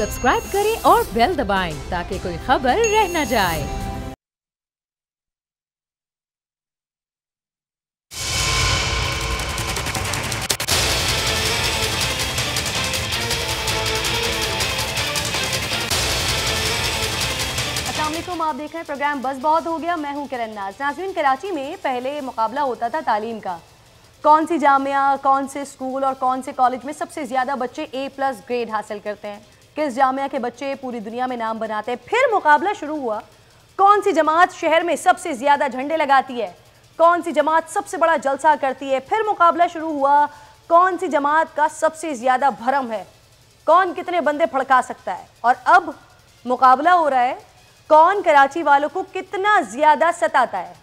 Subscribe करें और bell दबाएं ताकि कोई खबर रह न जाए। आप देख रहे हैं प्रोग्राम बस बहुत हो गया। मैं हूं किरण नाज। नाज़रीन, कराची में पहले मुकाबला होता था तालीम का, कौन सी जामिया, कौन से स्कूल और कौन से कॉलेज में सबसे ज़्यादा बच्चे A+ ग्रेड हासिल करते हैं, किस जामिया के बच्चे पूरी दुनिया में नाम बनाते हैं। फिर मुकाबला शुरू हुआ, कौन सी जमात शहर में सबसे ज़्यादा झंडे लगाती है, कौन सी जमात सबसे बड़ा जलसा करती है। फिर मुकाबला शुरू हुआ, कौन सी जमात का सबसे ज़्यादा भरम है, कौन कितने बंदे फड़का सकता है। और अब मुकाबला हो रहा है, कौन कराची वालों को कितना ज़्यादा सताता है,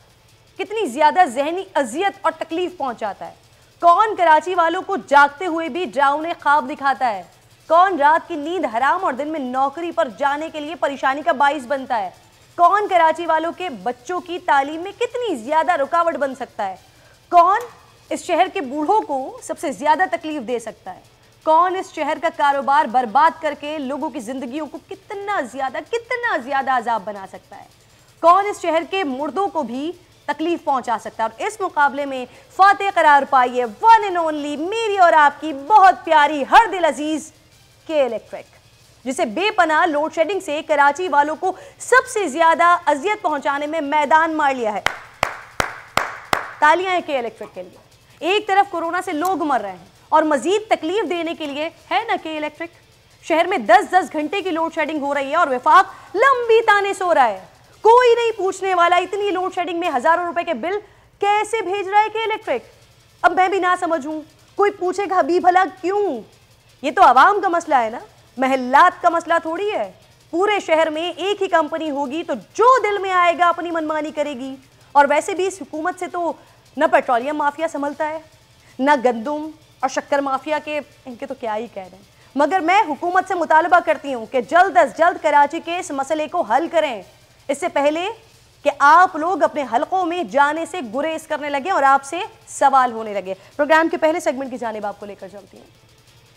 कितनी ज़्यादा जहनी अजियत और तकलीफ पहुंचाता है, कौन कराची वालों को जागते हुए भी डरावने ख्वाब दिखाता है, कौन रात की नींद हराम और दिन में नौकरी पर जाने के लिए परेशानी का बाइस बनता है, कौन कराची वालों के बच्चों की तालीम में कितनी ज़्यादा रुकावट बन सकता है, कौन इस शहर के बूढ़ों को सबसे ज़्यादा तकलीफ दे सकता है, कौन इस शहर का कारोबार बर्बाद करके लोगों की जिंदगियों को कितना ज़्यादा अजाब बना सकता है, कौन इस शहर के मुर्दों को भी तकलीफ पहुंचा सकता है। और इस मुकाबले में फातेह करार पाई है वन एंड ओनली मेरी और आपकी बहुत प्यारी हर दिल अजीज के इलेक्ट्रिक, जिसे बेपनाह लोड शेडिंग से कराची वालों को सबसे ज्यादा अजियत पहुंचाने में मैदान मार लिया है। तालियां हैं के इलेक्ट्रिक के लिए। एक तरफ कोरोना से लोग मर रहे हैं और मजीद तकलीफ देने के लिए है ना के इलेक्ट्रिक। शहर में 10-10 घंटे की लोड शेडिंग हो रही है और विफाक लंबी ताने सो रहा है। कोई नहीं पूछने वाला इतनी लोड शेडिंग में हजारों रुपए के बिल कैसे भेज रहा है के इलेक्ट्रिक। अब मैं भी ना समझूं, कोई पूछेगा भी भला क्यों? ये तो आवाम का मसला है ना, महल्लात का मसला थोड़ी है। पूरे शहर में एक ही कंपनी होगी तो जो दिल में आएगा अपनी मनमानी करेगी। और वैसे भी इस हुकूमत से तो न पेट्रोलियम माफिया संभलता है, न गंदम और शक्कर माफिया के, इनके तो क्या ही कह रहे हैं। मगर मैं हुकूमत से मुतालबा करती हूँ कि जल्द अज जल्द कराची के इस मसले को हल करें, इससे पहले कि आप लोग अपने हलकों में जाने से गुरेज करने लगे और आपसे सवाल होने लगे। प्रोग्राम के पहले सेगमेंट की जानिब आपको लेकर चलती हूँ।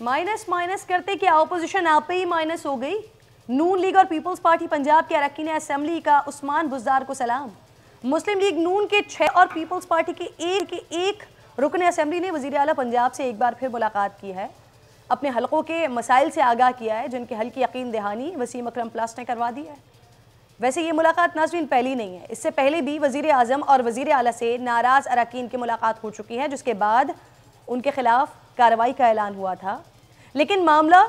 माइनस करते कि अपोजिशन आप पे ही माइनस हो गई। नून लीग और पीपल्स पार्टी पंजाब के अरकान असेंबली का उस्मान बुज़दार को सलाम। मुस्लिम लीग नून के 6 और पीपल्स पार्टी के एक रुकन असेंबली ने वज़ीर आला पंजाब से एक बार फिर मुलाकात की है, अपने हलकों के मसाइल से आगाह किया है, जिनके हल की यकीन दहानी वसीम अकरम प्लस ने करवा दी है। वैसे ये मुलाकात नाज़रीन पहली नहीं है, इससे पहले भी वज़ीर आज़म और वज़ीर आला से नाराज़ अरकान की मुलाकात हो चुकी है, जिसके बाद उनके खिलाफ कार्रवाई का ऐलान हुआ था। लेकिन मामला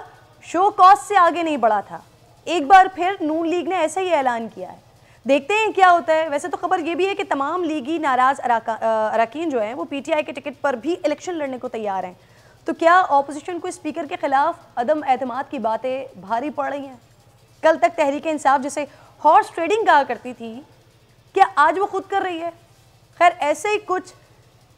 शो कॉज से आगे नहीं बढ़ा था। एक बार फिर नून लीग ने ऐसा ही ऐलान किया है, देखते हैं क्या होता है। वैसे तो खबर ये भी है कि तमाम लीगी नाराज़ अरकान जो हैं वो PTI के टिकट पर भी इलेक्शन लड़ने को तैयार हैं। तो क्या ऑपोजिशन को स्पीकर के खिलाफ अदम एतमाद की बातें भारी पड़ रही हैं? कल तक तहरीक इंसाफ जिसे हॉर्स ट्रेडिंग कहा करती थी, क्या आज वो खुद कर रही है? खैर, ऐसे ही कुछ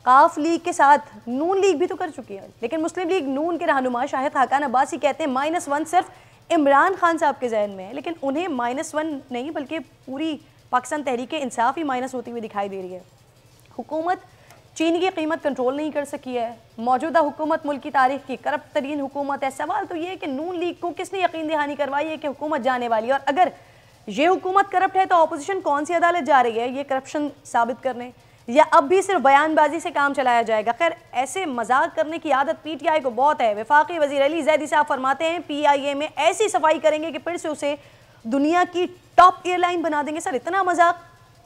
काफ लीग के साथ नून लीग भी तो कर चुकी है। लेकिन मुस्लिम लीग नून के रहनुमा शाहिद खाकान अब्बासी कहते हैं -1 सिर्फ इमरान खान साहब के जहन में है, लेकिन उन्हें -1 नहीं बल्कि पूरी पाकिस्तान तहरीक इंसाफ ही माइनस होती हुई दिखाई दे रही है। हुकूमत चीनी की कीमत कंट्रोल नहीं कर सकी है। मौजूदा हुकूमत मुल्क की तारीख की करप्ट तरीन हुकूमत है। सवाल तो ये है कि नून लीग को किसने यकीन दहानी करवाई है कि हुकूमत जाने वाली है? और अगर ये हुकूमत करप्ट है तो अपोजिशन कौन सी अदालत जा रही है ये करप्शन साबित करने, या अब भी सिर्फ बयानबाजी से काम चलाया जाएगा? खैर, ऐसे मजाक करने की आदत PTI को बहुत है। वफाकी वजीर अली जैदी साहब फरमाते हैं PIA में ऐसी सफाई करेंगे कि फिर से उसे दुनिया की टॉप एयरलाइन बना देंगे। सर,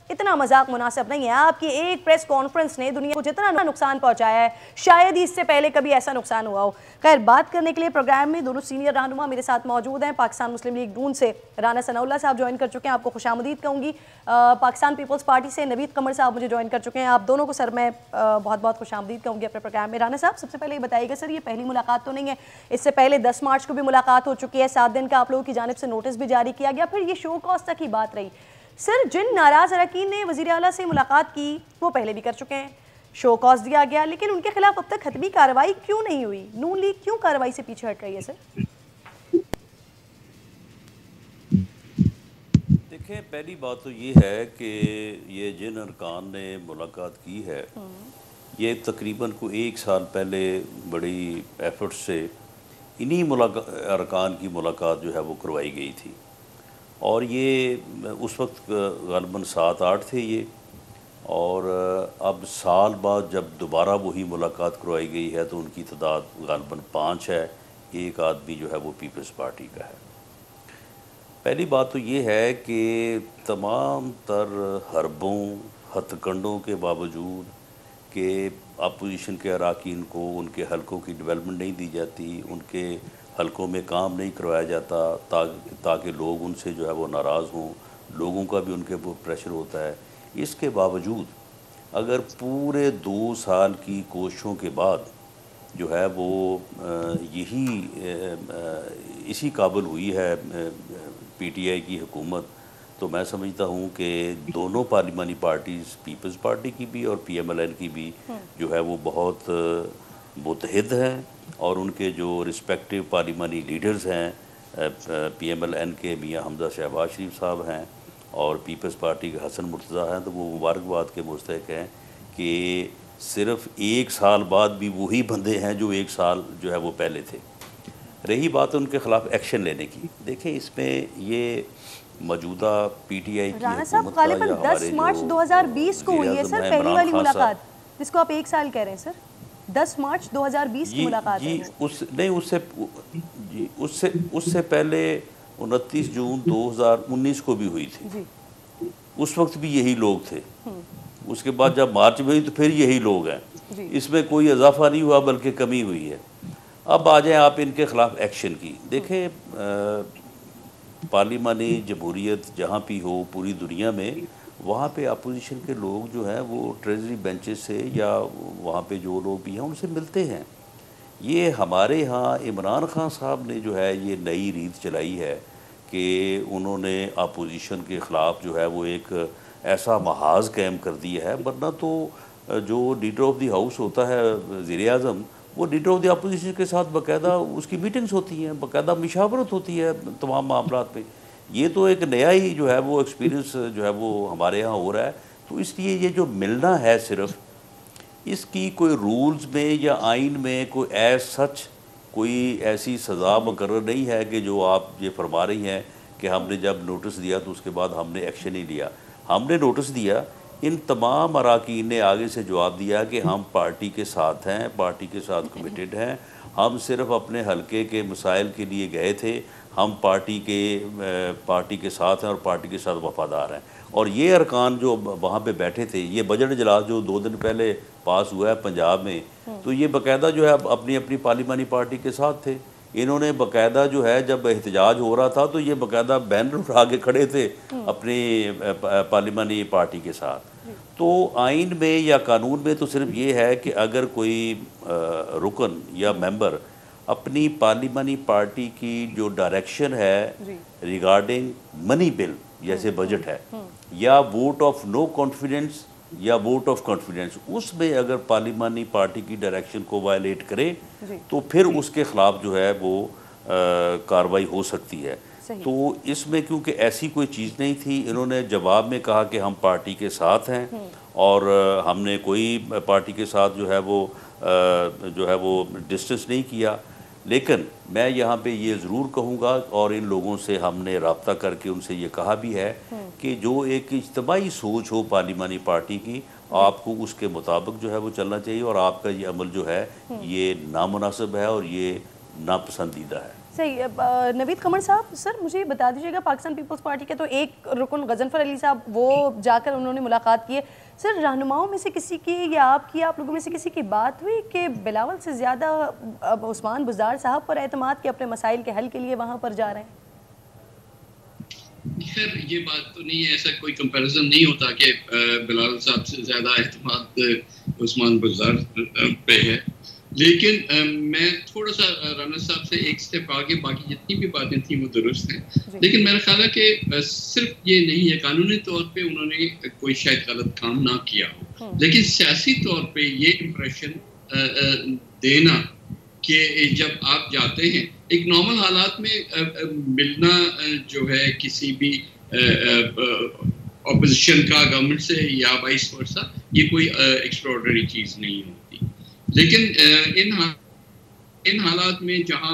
इतना मजाक मुनासिब नहीं है। आपकी एक प्रेस कॉन्फ्रेंस ने दुनिया को जितना नुकसान पहुंचाया है, शायद ही इससे पहले कभी ऐसा नुकसान हुआ हो। खैर, बात करने के लिए प्रोग्राम में दोनों सीनियर रहनुमा मेरे साथ मौजूद हैं। पाकिस्तान मुस्लिम लीग नून से राना सनाउल्लाह साहब ज्वाइन कर चुके हैं, आपको खुशामदीद कहूँगी। पाकिस्तान पीपल्स पार्टी से नवीद कमर साहब मुझे ज्वाइन कर चुके हैं, आप दोनों को सर मैं बहुत बहुत खुशामदीद कहूँगी अपने प्रोग्राम में। राना साहब, सबसे पहले ये बताइएगा सर, ये पहली मुलाकात तो नहीं है, इससे पहले 10 मार्च को भी मुलाकात हो चुकी है, 7 दिन का आप लोगों की जानिब से नोटिस भी जारी किया गया, फिर ये शो कॉज तक की बात रही। सर, जिन नाराज अरकान ने वज़ीर आला से मुलाकात की वो पहले भी कर चुके हैं, शो कॉज दिया गया, लेकिन उनके खिलाफ अब तक हतमी कार्रवाई क्यों नहीं हुई? नून लीग क्यों कार्रवाई से पीछे हट रही है? सर देखिए, पहली बात तो ये है कि ये जिन अरकान ने मुलाकात की है ये तकरीबन को 1 साल पहले बड़ी एफर्ट से इन्हीं अरकान की मुलाकात जो है वो करवाई गई थी। और ये उस वक्त ग़ालिबन 7-8 थे ये, और अब साल बाद जब दोबारा वही मुलाकात करवाई गई है तो उनकी तादाद ग़ालिबन 5 है। एक आदमी जो है वो पीपल्स पार्टी का है। पहली बात तो ये है कि तमाम तर हरबों हथकंडों के बावजूद कि अपोजिशन के अरकान को उनके हलकों की डेवलपमेंट नहीं दी जाती, उनके हलकों में काम नहीं करवाया जाता ताकि लोग उनसे जो है वो नाराज़ हों, लोगों का भी उनके ऊपर प्रेशर होता है। इसके बावजूद अगर पूरे 2 साल की कोशिशों के बाद जो है वो इसी काबिल हुई है पीटीआई की हुकूमत, तो मैं समझता हूँ कि दोनों पार्लिमानी पार्टीज़, पीपल्स पार्टी की भी और पीएमएलएन की भी जो है वो बहुत मुतहद हैं, और उनके जो रिस्पेक्टिव पार्लिमानी लीडर्स हैं, पीएमएलएन के मियां हमजा शहबाज शरीफ साहब हैं और पीपल्स पार्टी के हसन मुर्तज़ा हैं, तो वो मुबारकबाद के मुस्तहिक़ हैं कि सिर्फ 1 साल बाद भी वही बंदे हैं जो 1 साल जो है वो पहले थे। रही बात उनके ख़िलाफ़ एक्शन लेने की, देखें इसमें ये मौजूदा पीटीआई की राणा साहब ग़ालिबन 10 मार्च 2020 को हुई है सर पहली वाली मुलाकात, जिसको आप 1 साल कह रहे हैं सर। 10 मार्च 2020 की मुलाकात है। उससे पहले 29 जून 2019 को भी हुई थी जी। उस वक्त भी यही लोग थे। उसके बाद जब मार्च में हुई तो फिर यही लोग हैं। इसमें कोई इजाफा नहीं हुआ बल्कि कमी हुई है। अब आ जाएं आप इनके ख़िलाफ़ एक्शन की। देखें पार्लिमानी जमहूरियत जहाँ भी हो पूरी दुनिया में, वहाँ पे अपोजिशन के लोग जो हैं वो ट्रेजरी बेंचेस से या वहाँ पे जो लोग भी हैं उनसे मिलते हैं। ये हमारे यहाँ इमरान खान साहब ने जो है ये नई रीत चलाई है कि उन्होंने अपोजिशन के ख़िलाफ़ जो है वो एक ऐसा महाज कायम कर दिया है, वरना तो जो लीडर ऑफ द हाउस होता है वज़ीर-ए-आज़म, वो लीडर ऑफ द अपोजिशन के साथ बाकायदा उसकी मीटिंग्स होती हैं, बाकायदा मशावरत होती है तमाम मामलात पे। ये तो एक नया ही जो है वो एक्सपीरियंस जो है वो हमारे यहाँ हो रहा है। तो इसलिए ये जो मिलना है सिर्फ, इसकी कोई रूल्स में या आइन में कोई सच कोई ऐसी सज़ा मुकर्रर नहीं है कि जो आप ये फरमा रही हैं कि हमने जब नोटिस दिया तो उसके बाद हमने एक्शन नहीं लिया। हमने नोटिस दिया, इन तमाम अरकान ने आगे से जवाब दिया कि हम पार्टी के साथ हैं, पार्टी के साथ कमिटेड हैं, हम सिर्फ अपने हलके के मसाइल के लिए गए थे, हम पार्टी के साथ हैं और पार्टी के साथ वफादार हैं। और ये अरकान जो वहाँ पे बैठे थे, ये बजट इजलास जो 2 दिन पहले पास हुआ है पंजाब में, तो ये बाकायदा जो है अपनी अपनी पार्लिमानी पार्टी के साथ थे। इन्होंने बाकायदा जो है जब एहतजाज हो रहा था तो ये बाकायदा बैनर उठा के खड़े थे अपनी पार्लिमानी पार्टी के साथ। तो आइन में या कानून में तो सिर्फ ये है कि अगर कोई रुकन या मेंबर अपनी पार्लिमानी पार्टी की जो डायरेक्शन है रिगार्डिंग मनी बिल जैसे बजट है या वोट ऑफ नो कॉन्फिडेंस या वोट ऑफ कॉन्फिडेंस, उसमें अगर पार्लिमानी पार्टी की डायरेक्शन को वायलेट करे तो फिर उसके ख़िलाफ़ जो है वो कार्रवाई हो सकती है। तो इसमें क्योंकि ऐसी कोई चीज़ नहीं थी, इन्होंने जवाब में कहा कि हम पार्टी के साथ हैं और हमने कोई पार्टी के साथ जो है वो डिस्टेंस नहीं किया। लेकिन मैं यहाँ पे ये ज़रूर कहूँगा और इन लोगों से हमने रब्ता करके उनसे ये कहा भी है कि जो एक इज्तिमाई सोच हो पार्लिमानी पार्टी की, आपको उसके मुताबिक जो है वो चलना चाहिए और आपका ये अमल जो है ये नामुनासिब है और ये नापसंदीदा है। सही। नवीद कमर साहब, सर मुझे बता दीजिएगा, पाकिस्तान पीपल्स पार्टी के तो एक रुकन गजनफर अली साहब, वो जाकर उन्होंने मुलाकात की है। सर रहनुमाओं में से किसी की या आप लोगों में से किसी की बात हुई कि बिलावल से ज़्यादा उस्मान बुज़दार साहब पर एतमाद के अपने मसाइल के हल के लिए वहाँ पर जा रहे हैं? खैर ये बात तो नहीं है, ऐसा कोई कंपैरिजन नहीं होता कि बिलावल साहब से ज़्यादा एतमाद उस्मान बुज़दार पे है। लेकिन मैं थोड़ा सा राना साहब से एक स्टेप आगे, बाकी जितनी भी बातें थी वो दुरुस्त हैं, लेकिन मेरा ख्याल है कि सिर्फ ये नहीं है कानूनी तौर पे उन्होंने कोई शायद गलत काम ना किया हो, लेकिन सियासी तौर पे ये इम्प्रेशन देना कि जब आप जाते हैं एक नॉर्मल हालात में मिलना जो है किसी भी ऑपोजिशन का गवर्नमेंट से या वाइस वर्सा, ये कोई एक्स्ट्राऑर्डिनरी चीज़ नहीं होती। लेकिन इन इन हालात में जहां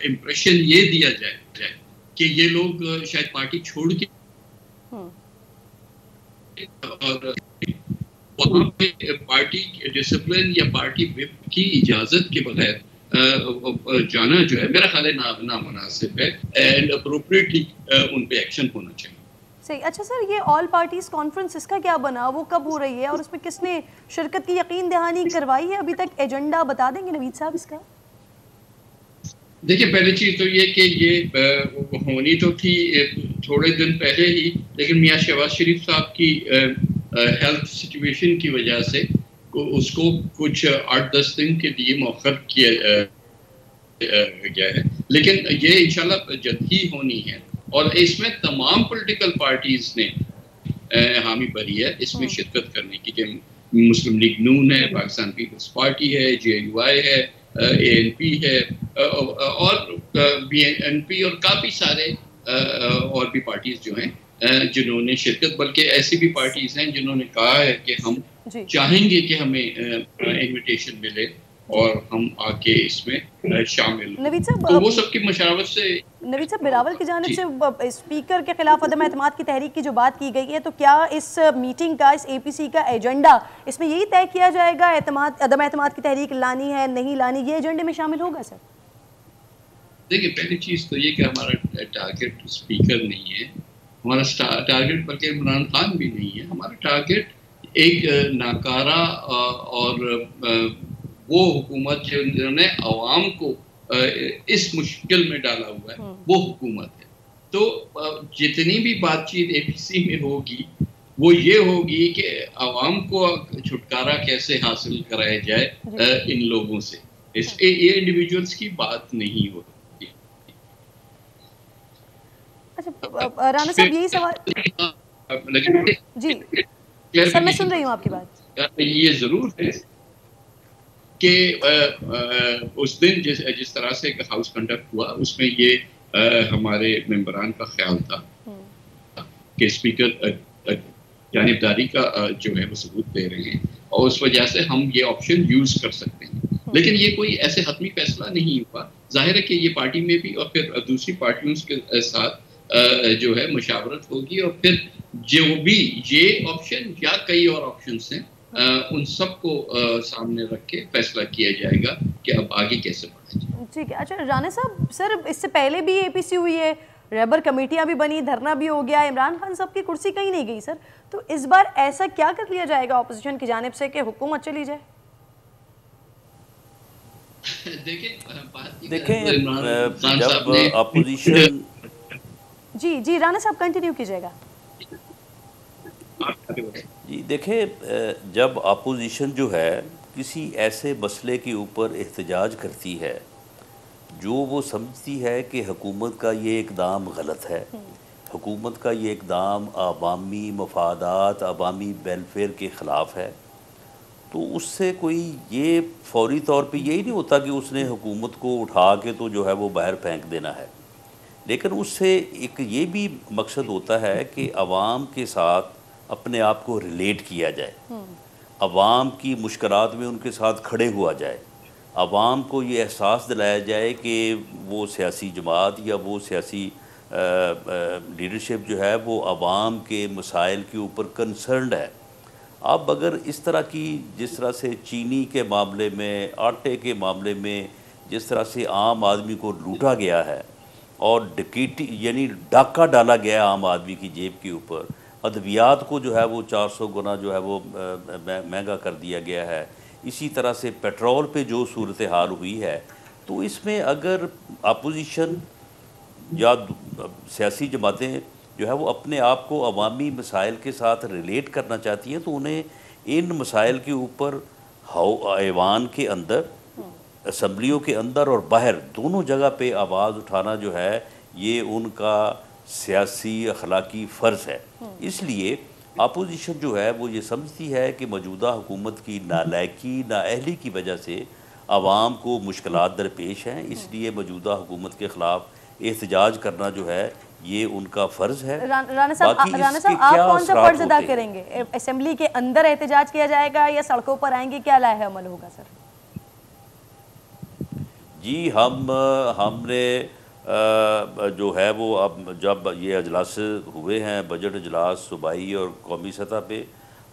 इम्प्रेशन ये दिया जाए कि ये लोग शायद पार्टी छोड़ के और वहां पे पार्टी डिसिप्लिन या पार्टी विप की इजाजत के बगैर जाना जो है मेरा ख्याल है नामुनासिब है एंड अप्रोप्रिएटली उन पे एक्शन होना चाहिए। सही। अच्छा सर, ये ऑल पार्टीज कॉन्फ्रेंस इसका क्या बना, वो कब हो रही है और उसमें किसने शिरकत की यकीन दहानी करवाई है? अभी तक एजेंडा बता देंगे नवीद साहब इसका? देखिए, पहली चीज तो ये कि ये होनी तो थी थोड़े दिन पहले ही, लेकिन मियां शहबाज शरीफ साहब की हेल्थ सिचुएशन की वजह से उसको कुछ 8-10 दिन के लिए मौखर किया गया है, लेकिन ये इंशाल्लाह जल्द ही होनी है और इसमें तमाम पॉलिटिकल पार्टीज ने हामी भरी है इसमें शिरकत करने की। मुस्लिम लीग नून है, पाकिस्तान पीपल्स पार्टी है, JUI है, ANP है और BNP और काफ़ी सारे और भी पार्टीज जो हैं जिन्होंने शिरकत, बल्कि ऐसी भी पार्टीज हैं जिन्होंने कहा है कि हम चाहेंगे कि हमें इनविटेशन मिले और हम आके इसमें शामिल। नवीद साहब, तो वो सबकी मशावरत से नवीद साहब, बिलावल की जानिब से स्पीकर के खिलाफ अदम एतमाद की तहरीक की जो बात की गई है, तो क्या इस मीटिंग का, इस APC का एजेंडा इसमें यही तय किया जाएगा अदम एतमाद की तहरीक लानी है नहीं लानी, ये एजेंडे में शामिल होगा सर? देखिए, पहली चीज तो ये कि हमारा टारगेट स्पीकर नहीं है, हमारा टारगेट बल्कि इमरान खान भी नहीं है। हमारा टारगेट एक नाकारा और वो हुकूमत जिन्होंने अवाम को इस मुश्किल में डाला हुआ है वो हुकूमत है। तो जितनी भी बातचीत APC में होगी वो ये होगी कि अवाम को छुटकारा कैसे हासिल कराया जाए इन लोगों से, ये इंडिविजुअल्स की बात नहीं होती। अच्छा राना साहब, यही सवाल जी सर, मैं सुन रही हूँ आपकी बात। ये जरूर है कि उस दिन जिस तरह से हाउस कंडक्ट हुआ उसमें ये हमारे मेंबरान का ख्याल था कि स्पीकर जानिबदारी का जो है वो सबूत दे रहे हैं और उस वजह से हम ये ऑप्शन यूज कर सकते हैं, लेकिन ये कोई ऐसे हतमी फैसला नहीं हुआ। जाहिर है कि ये पार्टी में भी और फिर दूसरी पार्टियों के साथ जो है मुशावरत होगी और फिर जो भी ये ऑप्शन या कई और ऑप्शंस हैं उन सबको सामने रख के फैसला किया जाएगा कि अब आगे कैसे बढ़ा जाए। ठीक है। अच्छा राना साहब, सर इससे पहले भी APC हुई है, रेबर कमेटियां भी बनी, धरना भी हो गया, इमरान खान साहब की कुर्सी कहीं नहीं गई सर, तो इस बार ऐसा क्या कर लिया जाएगा अपोजिशन की जानिब से कि हुकूमत चली जाए? देखें जब अपोजिशन जी राना साहब कंटिन्यू कीजिएगा। जी देखें, जब अपोजिशन जो है किसी ऐसे मसले के ऊपर एहतजाज करती है जो वो समझती है कि हुकूमत का ये इक़दाम गलत है, हुकूमत का ये इक़दाम अवामी मफादात, अवामी वेलफेयर के ख़िलाफ़ है, तो उससे कोई ये फौरी तौर पे यही नहीं होता कि उसने हुकूमत को उठा के तो जो है वो बाहर फेंक देना है, लेकिन उससे एक ये भी मकसद होता है कि अवाम के साथ अपने आप को रिलेट किया जाए, अवाम की मुश्किलात में उनके साथ खड़े हुआ जाए, अवाम को ये एहसास दिलाया जाए कि वो सियासी जमात या वो सियासी लीडरशिप जो है वो अवाम के मसाइल के ऊपर कंसर्न्ड है। अब अगर इस तरह की, जिस तरह से चीनी के मामले में, आटे के मामले में जिस तरह से आम आदमी को लूटा गया है और डकैती यानी डाका डाला गया आम आदमी की जेब के ऊपर, अद्वियात को जो है वो 400 गुना जो है वो महंगा कर दिया गया है, इसी तरह से पेट्रोल पे जो सूरत हाल हुई है, तो इसमें अगर अपोजिशन या सियासी जमातें जो है वो अपने आप को अवामी मसाइल के साथ रिलेट करना चाहती हैं तो उन्हें इन मसाइल के ऊपर ऐवान के अंदर, असम्बलियों के अंदर और बाहर दोनों जगह पे आवाज़ उठाना जो है ये उनका सियासी अखलाकी फ़र्ज़ है। इसलिए अपोजिशन जो है वो ये समझती है कि मौजूदा हुकूमत की नालायकी, नाअहली की वजह से आवाम को मुश्किलात दरपेश हैं, इसलिए मौजूदा हुकूमत के ख़िलाफ़ एहतजाज करना जो है ये उनका फ़र्ज़ है। राना साहब आप कौन सा फ़र्ज़ अदा करेंगे? असेंबली के अंदर एहतजाज किया जाएगा या सड़कों पर आएंगे, क्या लाहे अमल होगा सर? जी हमने जो है वो अब जब ये अजलास हुए हैं, बजट अजलास सूबाई और कौमी सतह पे,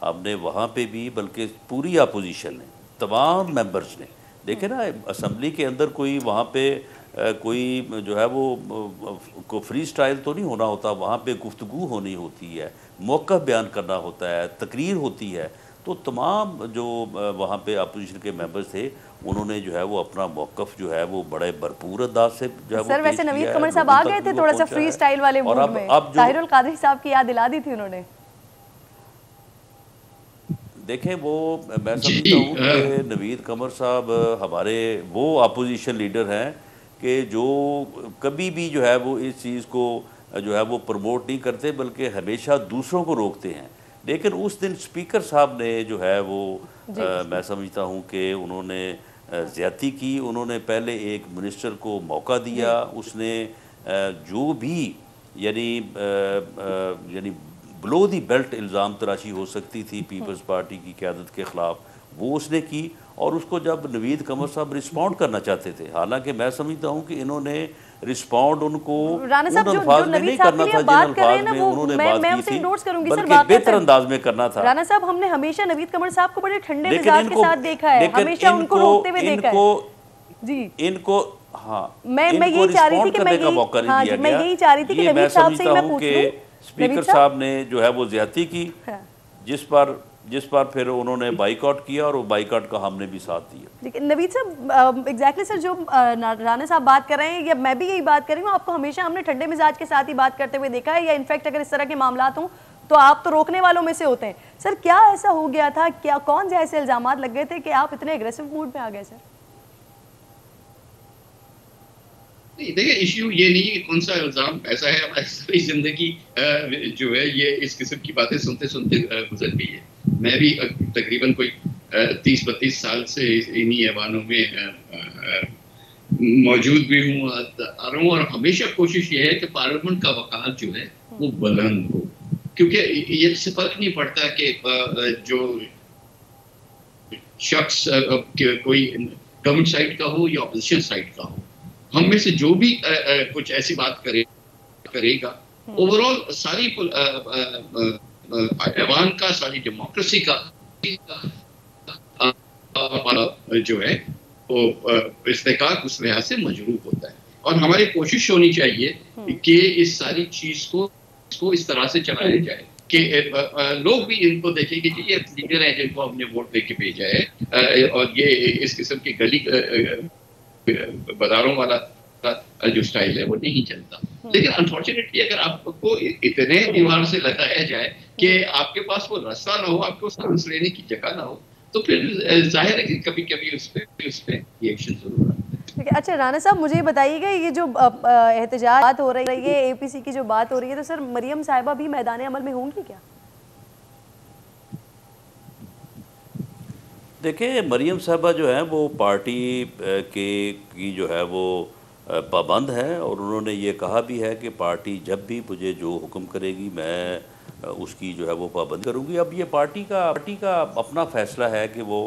हमने वहाँ पे भी, बल्कि पूरी अपोजिशन ने, तमाम मेंबर्स ने देखे ना, असम्बली के अंदर कोई वहाँ पे कोई जो है वो को फ्री स्टाइल तो नहीं होना होता, वहाँ पे गुफ्तगू होनी होती है, मौक़िफ़ बयान करना होता है, तकरीर होती है। तो तमाम जो वहाँ पे अपोजिशन के मेंबर्स थे, उन्होंने जो है वो अपना मौक़िफ़ जो है वो बड़े भरपूर अंदाज से जो है वो सर वैसे नवीद कमर साहब आ गए थे थोड़ा सा फ्री स्टाइल वाले मूड में, ताहिरुल कादरी साहब की याद दिला दी थी उन्होंने। देखें वो मैं समझता हूँ कि नवीद कमर साहब हमारे वो अपोजिशन लीडर हैं कि जो कभी भी जो है वो इस चीज़ को जो है वो प्रमोट नहीं करते, बल्कि हमेशा दूसरों को रोकते हैं। लेकिन उस दिन स्पीकर साहब ने जो है वो मैं समझता हूँ कि उन्होंने ज़्यादती की। उन्होंने पहले एक मिनिस्टर को मौका दिया, उसने जो भी यानी ब्लो दी बेल्ट इल्ज़ाम तराशी हो सकती थी पीपल्स पार्टी की क़यादत के ख़िलाफ़, वो उसने की। और उसको जब नवीद कमर साहब रिस्पॉन्ड करना चाहते थे, हालांकि मैं समझता हूँ कि इन्होंने रिस्पॉन्ड उनको उन अल्फाज में नहीं करना था जिन अल्फाज में उन्होंने बात की थी, बल्कि बेहतर अंदाज में करना था। राना साहब, हमने हमेशा नवीद कमर साहब को बड़े ठंडे मिजाज के साथ देखा है, हमेशा उनको रोकते हुए देखा है। जी इनको मैं यही चाह रही थी कि मैं यही चाह रही थी कि नवीद साहब से मैं पूछ लूं, स्पीकर साहब ने जो है वो ज़्यादती की, जिस पर फिर उन्होंने बाइकआउट किया और वो बाइकआउट का हमने भी साथ दिया। लेकिन नवीद साहब एग्जैक्टली सर जो राना साहब बात कर रहे हैं, या मैं भी यही बात कर रही हूँ, आपको हमेशा हमने ठंडे मिजाज के साथ ही बात करते हुए देखा है, या इनफैक्ट अगर इस तरह के मामलात हों तो आप तो रोकने वालों में से होते हैं। सर क्या ऐसा हो गया था, क्या कौन से ऐसे इल्जामात लग गए थे कि आप इतने एग्रेसिव मूड में आ गए सर? नहीं देखिए, इश्यू ये नहीं है कौन सा इल्ज़ाम ऐसा है, हमारी सारी ज़िंदगी जो है ये इस किस्म की बातें सुनते सुनते गुजर गई है। मैं भी तकरीबन कोई 30-32 साल से इन्हीं ऐवानों में मौजूद भी हूँ आ रहा हूँ, और हमेशा कोशिश ये है कि पार्लियामेंट का वक़ार जो है वो बुलंद हो, क्योंकि ये से फ़र्क नहीं पड़ता कि जो शख्स कोई गवर्नमेंट साइड का हो या अपोजिशन साइड का हो, हम में से जो भी कुछ ऐसी बात करेगा, ओवरऑल सारी ऐवान का, सारी डेमोक्रेसी का जो है वो इस्तेकाक उस लिहाज से मजरूब होता है। और हमारी कोशिश होनी चाहिए कि इस सारी चीज़ को इस तरह से चलाया जाए कि लोग भी इनको देखें कि ये लीडर हैं जिनको हमने वोट दे के भेजा है, और ये इस किस्म की गली बाजारों वाला जो स्टाइल है वो नहीं चलता। लेकिन अनफॉर्चुनेटली अगर आपको इतने दीवार से लगाया जाए कि आपके पास वो रास्ता ना हो, आपको सांस लेने की जगह ना हो, तो फिर जाहिर है कि कभी कभी उस पर रिएक्शन जरूर आता है। अच्छा राना साहब, मुझे बताइएगा, ये जो एहतजाज हो रही है, एपीसी की जो बात हो रही है, तो सर मरियम साहिबा भी मैदान अमल में होंगी क्या? देखिए, मरियम साहिबा जो है वो पार्टी की जो है वो पाबंद है, और उन्होंने ये कहा भी है कि पार्टी जब भी मुझे जो हुक्म करेगी मैं उसकी जो है वो पाबंदी करूँगी। अब ये पार्टी का अपना फ़ैसला है कि वो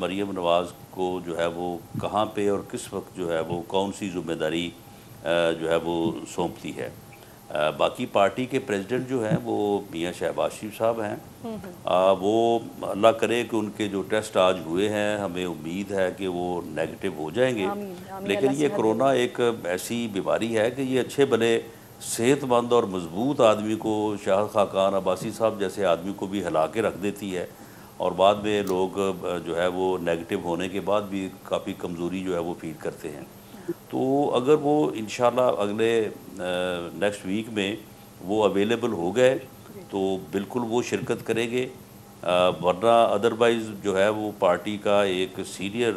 मरियम नवाज़ को जो है वो कहाँ पे और किस वक्त जो है वो कौन सी ज़िम्मेदारी जो है वो सौंपती है। बाकी पार्टी के प्रेसिडेंट जो हैं वो मियां शहबाज शरीफ साहब हैं। वो अल्लाह करे कि उनके जो टेस्ट आज हुए हैं, हमें उम्मीद है कि वो नेगेटिव हो जाएंगे। लेकिन ये कोरोना एक ऐसी बीमारी है कि ये अच्छे बने सेहतमंद और मजबूत आदमी को, शाह खाकान अब्बासी साहब जैसे आदमी को भी हिला के रख देती है, और बाद में लोग जो है वो नेगेटिव होने के बाद भी काफ़ी कमज़ोरी जो है वो फील करते हैं। तो अगर वो इंशाल्लाह अगले नेक्स्ट वीक में वो अवेलेबल हो गए तो बिल्कुल वो शिरकत करेंगे, वरना अदरवाइज़ जो है वो पार्टी का एक सीनियर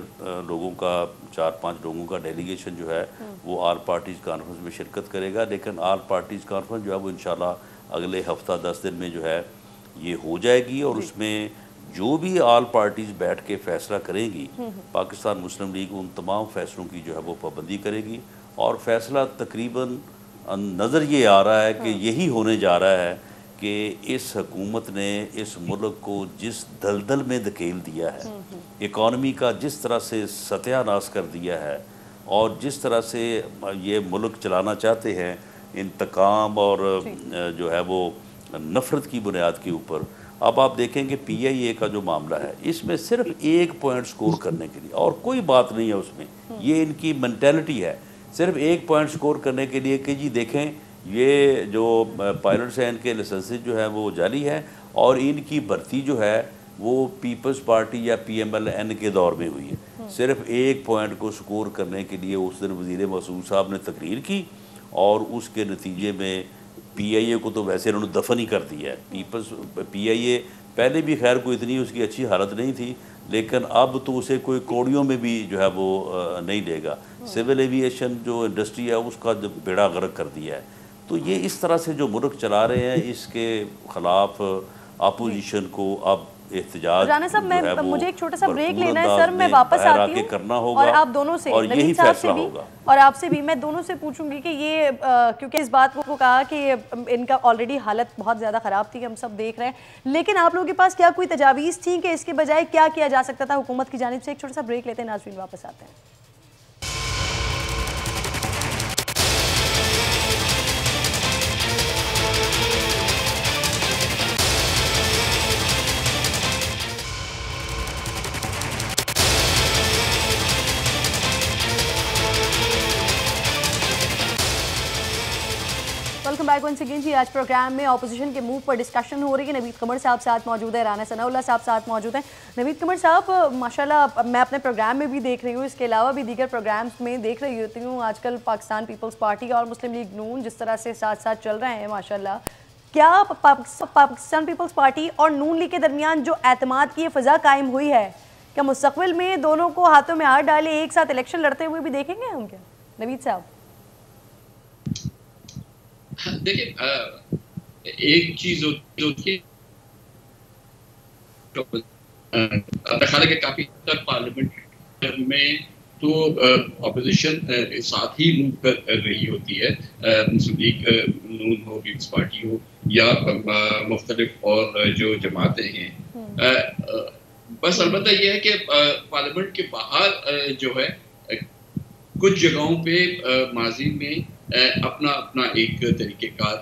लोगों का 4-5 लोगों का डेलीगेशन जो है वो आल पार्टीज़ कॉन्फ्रेंस में शिरकत करेगा। लेकिन आल पार्टीज़ कॉन्फ्रेंस जो है वो इंशाल्लाह अगले हफ्ता 10 दिन में जो है ये हो जाएगी, और उसमें जो भी आल पार्टीज़ बैठ के फ़ैसला करेंगी, पाकिस्तान मुस्लिम लीग उन तमाम फ़ैसलों की जो है वो पाबंदी करेगी। और फ़ैसला तकरीबन नज़र ये आ रहा है कि यही होने जा रहा है कि इस हुकूमत ने इस मुल्क को जिस दलदल में धकेल दिया है, इकॉनमी का जिस तरह से सत्यानाश कर दिया है, और जिस तरह से ये मुल्क चलाना चाहते हैं इंतकाम और जो है वो नफ़रत की बुनियाद के ऊपर। अब आप देखेंगे PIA का जो मामला है, इसमें सिर्फ 1 पॉइंट स्कोर करने के लिए, और कोई बात नहीं है उसमें, ये इनकी मेंटालिटी है, सिर्फ 1 पॉइंट स्कोर करने के लिए कि जी देखें ये जो पायलट्स हैं इनके लाइसेंसेस जो है वो जाली है, और इनकी भर्ती जो है वो पीपल्स पार्टी या PMLN के दौर में हुई है। सिर्फ 1 पॉइंट को स्कोर करने के लिए उस दिन वज़ीर मसूद साहब ने तकरीर की, और उसके नतीजे में PIA को तो वैसे उन्होंने दफन ही कर दिया है। PIA पहले भी खैर कोई इतनी उसकी अच्छी हालत नहीं थी, लेकिन अब तो उसे कोई कौड़ियों में भी जो है वो नहीं लेगा। सिविल एविएशन जो इंडस्ट्री है उसका जब बेड़ा गर्क कर दिया है। तो ये इस तरह से जो मुल्क चला रहे हैं, इसके ख़िलाफ़ अपोजिशन को अब एहतजाज राना साहब, मुझे एक छोटा सा ब्रेक लेना है सर, मैं वापस आती हूँ करना होगा, और आप दोनों से, और यही फैसला होगा, और आपसे भी मैं दोनों से पूछूंगी कि ये क्योंकि इस बात को कहा कि इनका ऑलरेडी हालत बहुत ज़्यादा ख़राब थी, हम सब देख रहे हैं, लेकिन आप लोगों के पास क्या कोई तजावीज़ थी कि इसके बजाय क्या किया जा सकता था हुकूमत की जानिब से? एक छोटा सा ब्रेक लेते हैं, नाज़रीन वापस आते हैं। वेलकम बैक वंस अगेन जी। आज प्रोग्राम में ऑपोजिशन के मूव पर डिस्कशन हो रही है। नवीद कमर साहब साथ मौजूद है, राना सनाउल्लाह साहब साथ मौजूद हैं। नवीद कमर साहब, माशाल्लाह मैं अपने प्रोग्राम में भी देख रही हूँ, इसके अलावा भी दीगर प्रोग्राम्स में देख रही होती हूँ, आजकल पाकिस्तान पीपल्स पार्टी और मुस्लिम लीग नून जिस तरह से साथ साथ चल रहे हैं माशाल्लाह, क्या पाकिस्तान पीपल्स पार्टी और नून लीग के दरमियान जो एतमाद की फ़ज़ा कायम हुई है, क्या मुस्तक़बिल में दोनों को हाथों में हाथ डाले एक साथ इलेक्शन लड़ते हुए भी देखेंगे हम क्या? नवीद साहब देखिए, एक चीज होती है कि काफी पार्लियामेंट में तो अपोजिशन साथ ही मूव कर रही होती है, मुस्लिम लीग नून हो, पीपल्स पार्टी हो या मुख्तलिफ और जो जमातें हैं। बस अलबत्ता यह है कि पार्लियामेंट के बाहर जो है कुछ जगहों पे माजी में अपना अपना एक तरीक़ेकार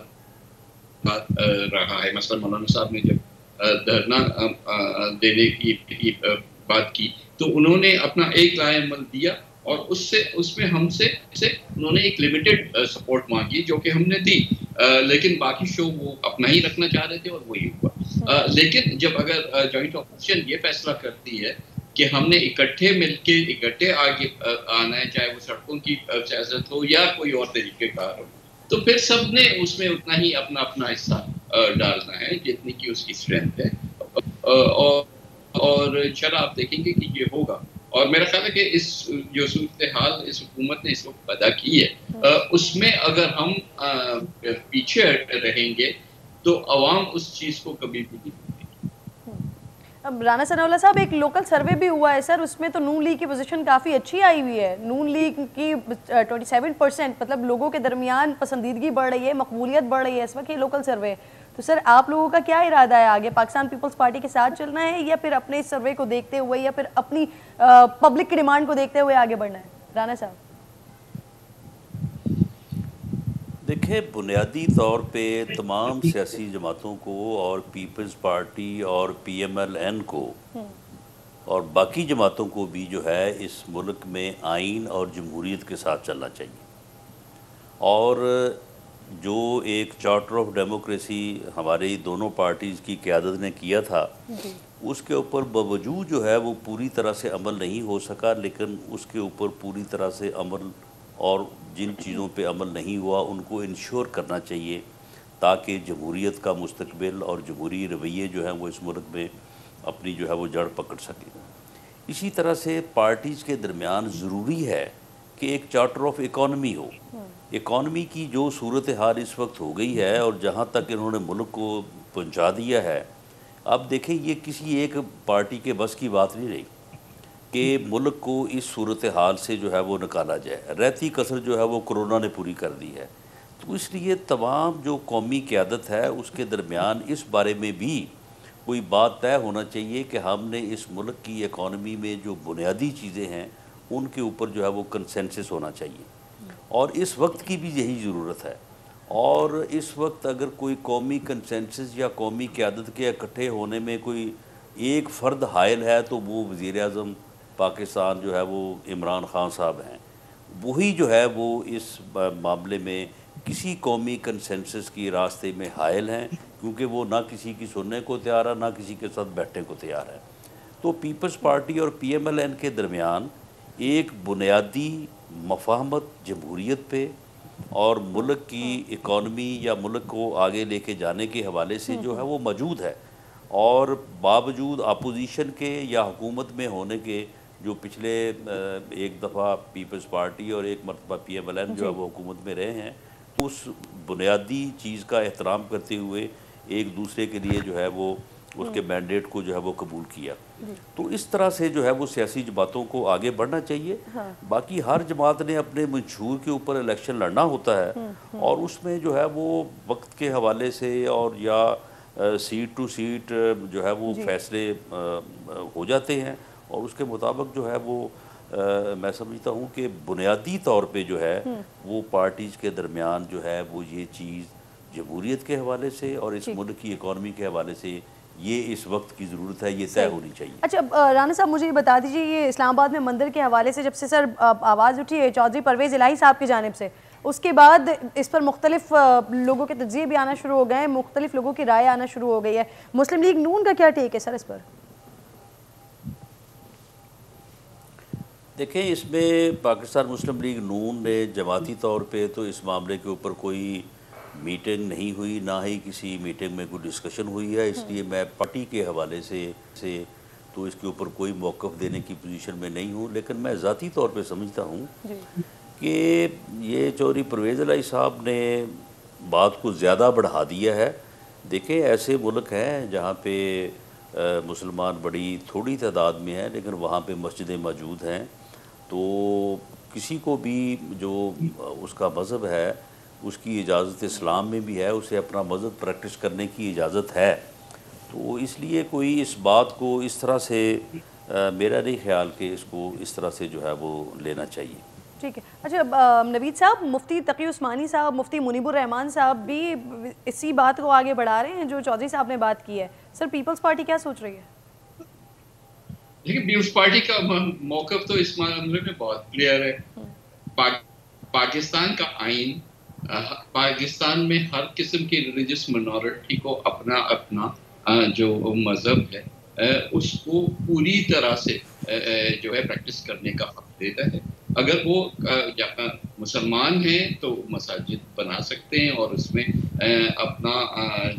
रहा है। मसलन मौलाना साहब ने जब धरना देने की बात की तो उन्होंने अपना एक राय अमल दिया, और उसमें हमसे उन्होंने एक लिमिटेड सपोर्ट मांगी जो कि हमने दी, लेकिन बाकी शो वो अपना ही रखना चाह रहे थे और वही हुआ। लेकिन जब अगर जॉइंट ऑपोजिशन ये फैसला करती है कि हमने इकट्ठे आगे आना है, चाहे वो सड़कों की सियासत हो या कोई और तरीक़ेकार हो, तो फिर सबने उसमें उतना ही अपना अपना हिस्सा डालना है जितनी की उसकी स्ट्रेंथ है, और इंशाल्लाह आप देखेंगे कि ये होगा। और मेरा ख्याल है कि इस जो सूरत हाल इस हुकूमत ने इस वक्त पैदा की है, उसमें अगर हम पीछे रहेंगे तो अवाम उस चीज़ को कभी भी नहीं। राना सनाउल्लाह साहब, एक लोकल सर्वे भी हुआ है सर, उसमें तो नून लीग की पोजीशन काफ़ी अच्छी आई हुई है। नून लीग की 27%, मतलब लोगों के दरमियान पसंदीदगी बढ़ रही है, मकबूलियत बढ़ रही है इस वक्त, ये लोकल सर्वे। तो सर आप लोगों का क्या इरादा है आगे? पाकिस्तान पीपल्स पार्टी के साथ चलना है या फिर अपने इस सर्वे को देखते हुए या फिर अपनी पब्लिक की डिमांड को देखते हुए आगे बढ़ना है? राना साहब देखिए, बुनियादी तौर पे तमाम सियासी जमातों को और पीपल्स पार्टी और PMLN को और बाकी जमातों को भी जो है इस मुल्क में आइन और जमहूरियत के साथ चलना चाहिए। और जो एक चार्टर ऑफ डेमोक्रेसी हमारी दोनों पार्टीज़ की क़यादत ने किया था, उसके ऊपर बावजूद जो है वो पूरी तरह से अमल नहीं हो सका, लेकिन उसके ऊपर पूरी तरह से अमल और जिन चीज़ों पे अमल नहीं हुआ उनको इंश्योर करना चाहिए ताकि जमहूरियत का मुस्तकबिल और जमहूरी रवैये जो हैं वो इस मुल्क में अपनी जो है वो जड़ पकड़ सकें। इसी तरह से पार्टीज़ के दरमियान ज़रूरी है कि एक चार्टर ऑफ इकॉनमी हो। इकॉनमी की जो सूरत हाल इस वक्त हो गई है और जहाँ तक इन्होंने मुल्क को पहुँचा दिया है, अब देखें ये किसी एक पार्टी के बस की बात नहीं रही कि मुल्क को इस सूरत हाल से जो है वो निकाला जाए। रहती कसर जो है वो कोरोना ने पूरी कर दी है। तो इसलिए तमाम जो कौमी क़यादत है उसके दरमियान इस बारे में भी कोई बात तय होना चाहिए कि हमने इस मुल्क की इकॉनमी में जो बुनियादी चीज़ें हैं उनके ऊपर जो है वो कंसेंसस होना चाहिए, और इस वक्त की भी यही ज़रूरत है। और इस वक्त अगर कोई कौमी कंसेंसस या कौमी क़यादत के इकट्ठे होने में कोई एक फ़र्द हायल है तो वो वज़ीर-ए-आज़म पाकिस्तान जो है वो इमरान ख़ान साहब हैं। वही जो है वो इस मामले में किसी कौमी कंसेंसस की रास्ते में हायल हैं, क्योंकि वो ना किसी की सुनने को तैयार है, ना किसी के साथ बैठने को तैयार है। तो पीपल्स पार्टी और PMLN के दरमियान एक बुनियादी मफाहमत जमहूरियत पे और मुल्क की इकॉनमी या मुल्क को आगे लेके जाने के हवाले से जो है वो मौजूद है। और बावजूद अपोजिशन के या हुकूमत में होने के, जो पिछले एक दफ़ा पीपल्स पार्टी और एक मरतबा PMLN जो है वो हुकूमत में रहे हैं, उस बुनियादी चीज़ का एहतराम करते हुए एक दूसरे के लिए जो है वो उसके मैंडेट को जो है वो कबूल किया। तो इस तरह से जो है वो सियासी जमातों को आगे बढ़ना चाहिए। बाकी हर जमात ने अपने मंशूर के ऊपर इलेक्शन लड़ना होता है, और उसमें जो है वो वक्त के हवाले से और या सीट टू सीट जो है वो फैसले हो जाते हैं, और उसके मुताबिक जो है वो मैं समझता हूँ कि बुनियादी तौर पे जो है वो पार्टीज़ के दरमियान जो है वो ये चीज़ जमहूरियत के हवाले से और इस मुल्क की इकॉनमी के हवाले से ये इस वक्त की ज़रूरत है, ये तय होनी चाहिए। अच्छा राना साहब, मुझे ये बता दीजिए, ये इस्लामाबाद में मंदिर के हवाले से जब से सर आवाज़ उठी है चौधरी परवेज़ इलाही साहब की जानिब से, उसके बाद इस पर मुख्तलिफ लोगों के तज्ज़िये भी आना शुरू हो गए हैं, मुख्तलिफ लोगों की राय आना शुरू हो गई है। मुस्लिम लीग नून का क्या टेक है सर इस पर? देखें, इसमें पाकिस्तान मुस्लिम लीग नून ने जमाती तौर पे तो इस मामले के ऊपर कोई मीटिंग नहीं हुई, ना ही किसी मीटिंग में कोई डिस्कशन हुई है, इसलिए मैं पार्टी के हवाले से तो इसके ऊपर कोई मौक़िफ़ देने की पोजीशन में नहीं हूँ। लेकिन मैं ज़ाती तौर पे समझता हूँ कि ये चौधरी परवेज़ इलाही साहब ने बात को ज़्यादा बढ़ा दिया है। देखें, ऐसे मुल्क हैं जहाँ पे मुसलमान बड़ी थोड़ी तादाद में हैं, लेकिन वहाँ पे मस्जिदें मौजूद हैं, तो किसी को भी जो उसका मज़हब है उसकी इजाज़त इस्लाम में भी है, उसे अपना मज़हब प्रैक्टिस करने की इजाज़त है। तो इसलिए कोई इस बात को इस तरह से मेरा नहीं ख्याल कि इसको इस तरह से जो है वो लेना चाहिए। ठीक है। अच्छा नवीद साहब, मुफ्ती तकी उस्मानी साहब, मुफ्ती मुनीबुर रहमान साहब भी इसी बात को आगे बढ़ा रहे हैं जो चौधरी साहब ने बात की है। सर पीपल्स पार्टी क्या सोच रही है? देखिए, पीपल्स पार्टी का मौक़िफ़ तो इस मामले में बहुत क्लियर है। पाकिस्तान का आइन पाकिस्तान में हर किस्म की रिलीजियस मिनॉरिटी को अपना अपना जो मज़हब है उसको पूरी तरह से जो है प्रैक्टिस करने का हक देता है। अगर वो मुसलमान हैं तो मसाजिद बना सकते हैं और उसमें अपना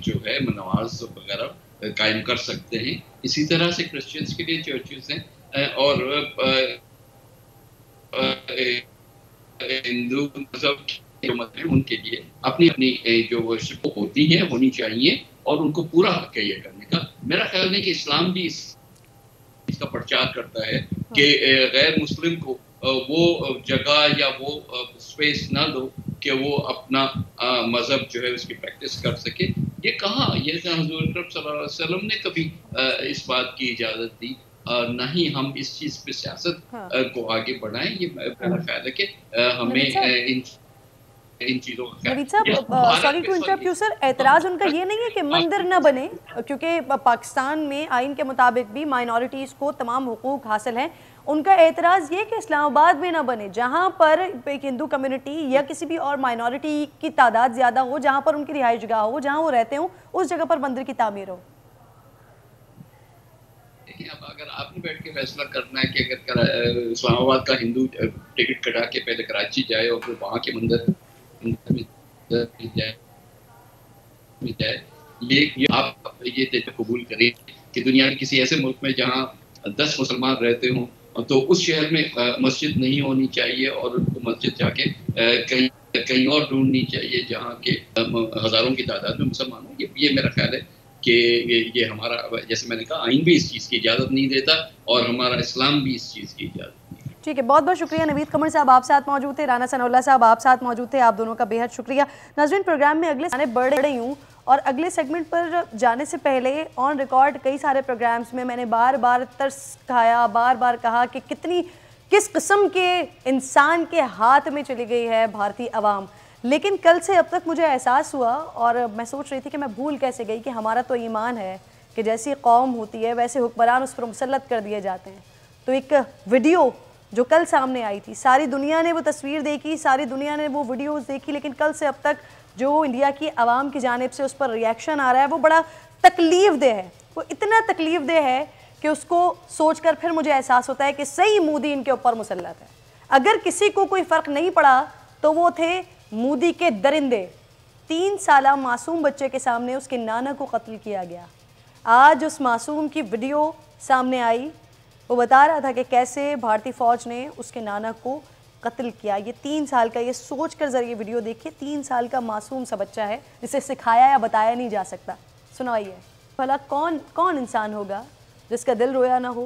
जो है नमाज वगैरह कायम कर सकते हैं। इसी तरह से क्रिश्चियंस के लिए चर्चेस हैं और हिंदू मज़हब जो मत है उनके लिए अपनी अपनी जो वर्शिप होती है होनी चाहिए और उनको पूरा हक है ये करने का। मेरा ख्याल है कि इस्लाम भी इसका प्रचार करता है कि गैर मुस्लिम को वो जगह या वो स्पेस ना दो कि वो अपना मजहब जो है उसकी प्रैक्टिस कर सके। ये कहाँ, ये हुज़ूर अकरम सल्लल्लाहु अलैहि वसल्लम ने कभी इस बात की इजाज़त दी, ना ही हम इस चीज़ पे सियासत को आगे बढ़ाएं। ये मेरा ख्याल है कि हमें इन चीज़ों का। नवीद साहब, sorry to interrupt you sir, एतराज़ उनका ये नहीं है कि मंदिर न बने, क्योंकि पाकिस्तान में आइन के मुताबिक भी माइनॉरिटीज़ को तमाम हुकूक हासिल हैं। उनका एतराज़ ये कि इस्लामाबाद में ना बने, जहाँ पर एक हिंदू कम्युनिटी या किसी भी और माइनॉरिटी की तादाद ज़्यादा हो, जहाँ पर उनकी रिहाइश गाह हो, जहाँ वो रहते हों, उस जगह पर मंदिर की तामीर हो। अब अगर आपने बैठ के फैसला करना है कि अगर इस्लामाबाद का हिंदू टिकट कटा के पहले कराची जाए और फिर वहाँ के मंदिर ये आप ये कबूल करें कि दुनिया के किसी ऐसे मुल्क में जहाँ 10 मुसलमान रहते हों तो उस शहर में मस्जिद नहीं होनी चाहिए और उनको मस्जिद जाके कहीं और ढूंढनी चाहिए जहाँ के हज़ारों की तादाद में मुसलमान हों। ये मेरा ख्याल है कि ये हमारा, जैसे मैंने कहा, आइन भी इस चीज़ की इजाज़त नहीं देता और हमारा इस्लाम भी इस चीज़ की इजाज़त नहीं देता। ठीक है, बहुत बहुत शुक्रिया। नवीद कमर साहब आप साथ मौजूद थे, राना सनाउल्लाह साहब आप साथ मौजूद थे, आप दोनों का बेहद शुक्रिया। नाज़रीन, प्रोग्राम में अगले आने बढ़ रही हूँ और अगले सेगमेंट पर जाने से पहले ऑन रिकॉर्ड कई सारे प्रोग्राम्स में मैंने बार बार तरस खाया, बार बार कहा कि कितनी किस किस्म के इंसान के हाथ में चली गई है भारतीय अवाम। लेकिन कल से अब तक मुझे एहसास हुआ और मैं सोच रही थी कि मैं भूल कैसे गई कि हमारा तो ईमान है कि जैसी कौम होती है वैसे हुक्मरान उस पर मुसल्लत कर दिए जाते हैं। तो एक वीडियो जो कल सामने आई थी, सारी दुनिया ने वो तस्वीर देखी, सारी दुनिया ने वो वीडियोस देखी, लेकिन कल से अब तक जो इंडिया की आवाम की जानिब से उस पर रिएक्शन आ रहा है वो बड़ा तकलीफ़देह है। वो इतना तकलीफ़देह है कि उसको सोचकर फिर मुझे एहसास होता है कि सही मोदी इनके ऊपर मुसल्लत है। अगर किसी को कोई फ़र्क नहीं पड़ा तो वो थे मोदी के दरिंदे। 3 साला मासूम बच्चे के सामने उसके नाना को कत्ल किया गया। आज उस मासूम की वीडियो सामने आई, वो बता रहा था कि कैसे भारतीय फ़ौज ने उसके नाना को कत्ल किया। ये 3 साल का, ये सोच कर ज़रिए वीडियो देखिए, 3 साल का मासूम सा बच्चा है जिसे सिखाया या बताया नहीं जा सकता। सुनाइए भला कौन इंसान होगा जिसका दिल रोया ना हो।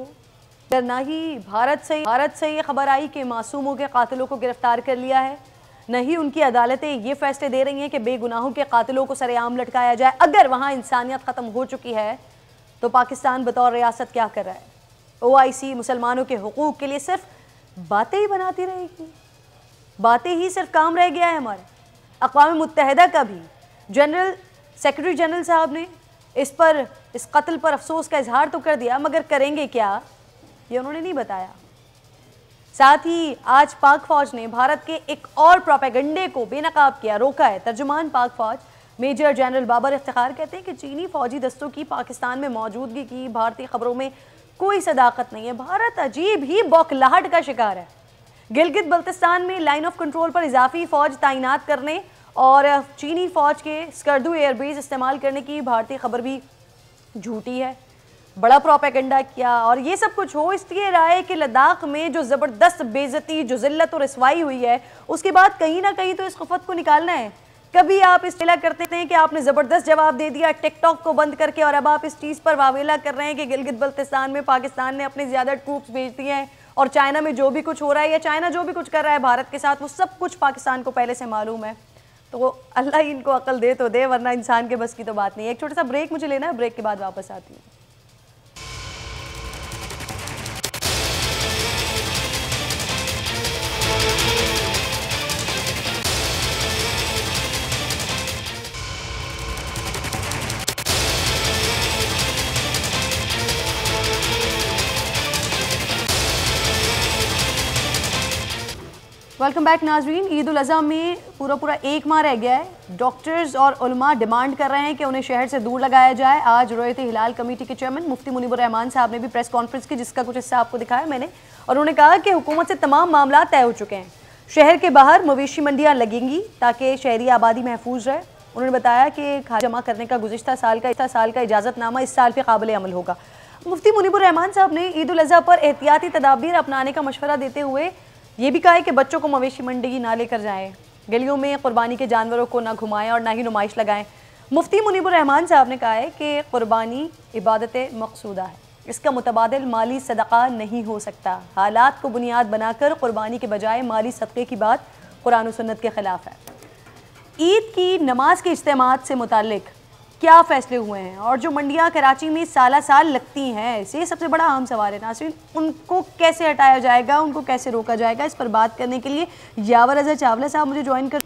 अगर ना ही भारत से ये खबर आई कि मासूमों के कातिलों को गिरफ्तार कर लिया है, न ही उनकी अदालतें ये फैसले दे रही हैं कि बेगुनाहों के कातिलों को सरेआम लटकाया जाए। अगर वहाँ इंसानियत ख़त्म हो चुकी है तो पाकिस्तान बतौर रियासत क्या कर रहा है? OIC मुसलमानों के हुकूक के लिए सिर्फ बातें ही बनाती रहेगी। बातें ही सिर्फ काम रह गया है हमारे। अक़वाम मुत्तहिदा का भी सेक्रेटरी जनरल साहब ने इस कत्ल पर अफसोस का इजहार तो कर दिया, मगर करेंगे क्या ये उन्होंने नहीं बताया। साथ ही आज पाक फौज ने भारत के एक और प्रोपेगेंडे को बेनकाब किया, रोका है। तर्जुमान पाक फौज मेजर जनरल बाबर इफ्तिखार कहते हैं कि चीनी फौजी दस्तों की पाकिस्तान में मौजूदगी की भारतीय खबरों में कोई सदाकत नहीं है। भारत अजीब ही बौखलाहट का शिकार है। गिलगित बल्तिस्तान में लाइन ऑफ कंट्रोल पर इजाफी फौज तैनात करने और चीनी फौज के स्कर्दू एयरबेस इस्तेमाल करने की भारतीय खबर भी झूठी है। बड़ा प्रोपेगेंडा किया और ये सब कुछ हो इसलिए रहा है कि लद्दाख में जो ज़बरदस्त बेइज्जती, जो जिल्लत और रसवाई हुई है, उसके बाद कहीं ना कहीं तो इस खफत को निकालना है। कभी आप इस चिल्ला करते हैं कि आपने ज़बरदस्त जवाब दे दिया टिकटॉक को बंद करके, और अब आप इस चीज़ पर वावेला कर रहे हैं कि गिलगित बल्तिस्तान में पाकिस्तान ने अपने ज़्यादा ट्रूप्स भेज दिए हैं और चाइना में जो भी कुछ हो रहा है या चाइना जो भी कुछ कर रहा है भारत के साथ, वो सब कुछ पाकिस्तान को पहले से मालूम है। तो अल्लाह इनको अकल दे तो दे, वरना इंसान के बस की तो बात नहीं है। एक छोटा सा ब्रेक मुझे लेना है, ब्रेक के बाद वापस आती हूँ। वेलकम बैक नाजरीन। ईद उल अज़हा में पूरा 1 माह रह गया है। डॉक्टर्स और उलमा डिमांड कर रहे हैं कि उन्हें शहर से दूर लगाया जाए। आज रोयत हिलाल कमेटी के चेयरमैन मुफ्ती मुनीबुर रहमान साहब ने भी प्रेस कॉन्फ्रेंस की, जिसका कुछ हिस्सा आपको दिखाया मैंने, और उन्होंने कहा कि हुकूमत से तमाम मामला तय हो चुके हैं। शहर के बाहर मवेशी मंडियाँ लगेंगी ताकि शहरी आबादी महफूज रहे। उन्होंने बताया कि खाद जमा करने का गुज़िश्ता साल का इजाज़तनामा इस साल भी काबिल अमल होगा। मुफ्ती मुनीबुर रहमान साहब ने ईद उल अज़हा पर एहतियाती तदाबीर अपनाने का मशवरा देते हुए ये भी कहा है कि बच्चों को मवेशी मंडी ना लेकर जाएं, गलियों में कुर्बानी के जानवरों को ना घुमाएं और ना ही नुमाइश लगाएं। मुफ्ती मुनीबुर रहमान साहब ने कहा है कि कुर्बानी इबादत मकसूदा है, इसका मुतबादिल माली सदका नहीं हो सकता। हालात को बुनियाद बनाकर कुर्बानी के बजाय माली सदक़े की बात कुरान और सुन्नत के ख़िलाफ़ है। ईद की नमाज के इज्तिमात से मुताल्लिक क्या फ़ैसले हुए हैं और जो मंडियाँ कराची में साल लगती हैं, ये सबसे बड़ा अहम सवाल है नाज़रीन। उनको कैसे हटाया जाएगा, उनको कैसे रोका जाएगा, इस पर बात करने के लिए यावर रज़ा चावला साहब मुझे ज्वाइन कर,